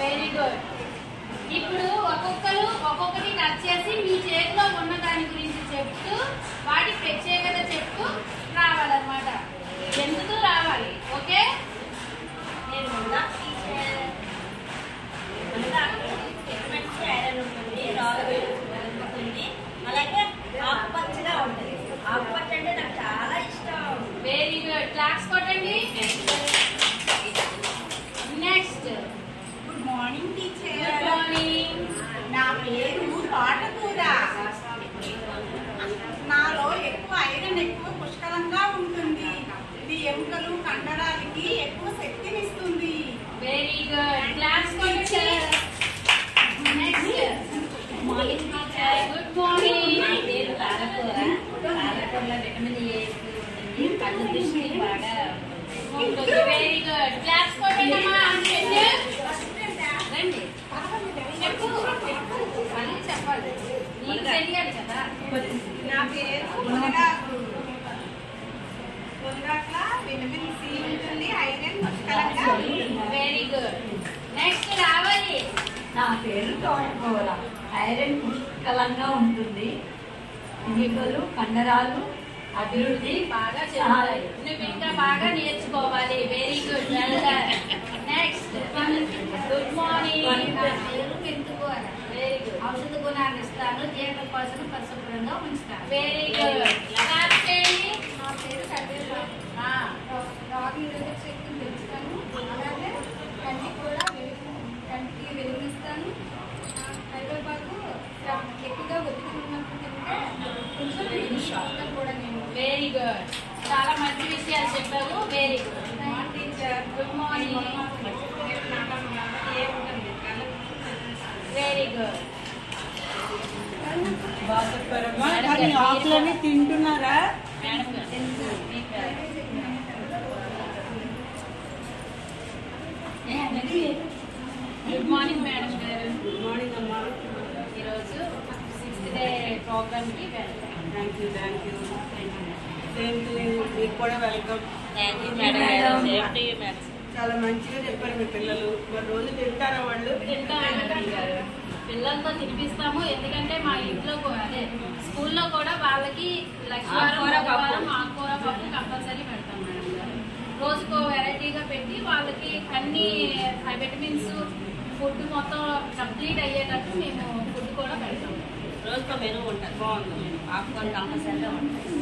Very good. ఇప్పుడు ఒక్కొక్కటి touch చేసి మీ చేతిలో ఉన్న దాని గురించి చెప్తూ వాటి ప్రత్యేకత చెప్తూ రావాలన్నమాట. ఎందుకు రావాలి? ఓకే. నేను ఐరన్ ఉంటుంది, రాగి ఉంటుంది, అలాగే ఆకుపచ్చగా ఉంటుంది. ఆకుపచ్చ అంటే నాకు చాలా ఇష్టం. Very good. క్లాప్స్ కొట్టండి. Next. Good morning teacher. Good morning. నా పేరు తోటకూర. నాలో ఐరన్ ఎక్కువ పుష్కలంగా ఉంటుంది. ఇది ఎముకలు కండరాలకి ఎక్కువ శక్తినిస్తుంది. Very good. క్లాప్స్ కొట్టండి. Next. Morning teacher. Good morning. నా పేరు పాలకూర. పాలకూరలో విటమిన్ ఏ ఉంటుంది, కళ్ళు దృష్టి బాగా ఉంటుంది. Very good. క్లాప్స్ కొట్టండి అమ్మా. రండి. చెప్పు. మళ్ళీ చెప్పాలి. నీకు తెలియాలి కదా. నా పేరు మునగాకు. విటమిన్ సి ఉంటుంది, ఐరన్ పుష్కలంగా ఉంటుంది. Very good. నెక్స్ట్ రావాలి. నా పేరు తోటకూర. ఐరన్ పుష్కలంగా ఉంటుంది, ఎముకలు కండరాలు అభివృద్ధి బాగా చెప్పాలి. నువ్వు ఇంకా బాగా నేర్చుకోవాలి. Very good. Next. Good morning. నా పేరు మెంతుకూర. Very good. ఔషధ గుణాలు ఇస్తాను, జీర్ణకోశను పరిశుభ్రంగా ఉంచుతాను. Very good. క్లాప్ చేయండి. నా పేరు కరివేపాకు. రాగి నిరోధక శక్తిని పెంచుతాను, అలాగే కంటికి కూడా కంటికి వెలుగునిస్తాను. కరివేపాకు ఎక్కువగా ఒత్తిడి ఉన్నప్పుడు తింటే కొంచెం వెలుగునిస్తాను కూడా నేను. Very good. చాలా మంచి విషయాలు చెప్పావు. Very good. Teacher. Good morning. Very good. కానీ ఆకులని తింటున్నారా? మేడం గుడ్ మార్నింగ్ మేడం గారు. గుడ్ మార్నింగ్ అమ్మా. ఈరోజు 6th డే ప్రోగ్రామ్కి వెళ్తాం. Thank you. Same to you. మీకు కూడా welcome. Thank you madam. Safety madam. చాలా మంచిగా చెప్పారు మీ పిల్లలు. మరి రోజు తింటారా వాళ్ళు? తింటామండి గారు. పిల్లలతో తినిపిస్తాము. ఎందుకంటే మా ఇంట్లో అదే స్కూల్లో కూడా వాళ్ళకి లక్ష్మీవారం ఆకుకూర పప్పు కంపల్సరీ పెడతాం మేడం గారు. రోజుకో వెరైటీగా పెట్టి వాళ్ళకి అన్ని విటమిన్స్ ఫుడ్ మొత్తం కంప్లీట్ అయ్యేటట్టు మేము ఫుడ్ కూడా పెడతాం. రోజుకో మెనూ ఉంటుంది. బాగుంది. ఆకుకూర కంపల్సరీగా ఉంటుంది.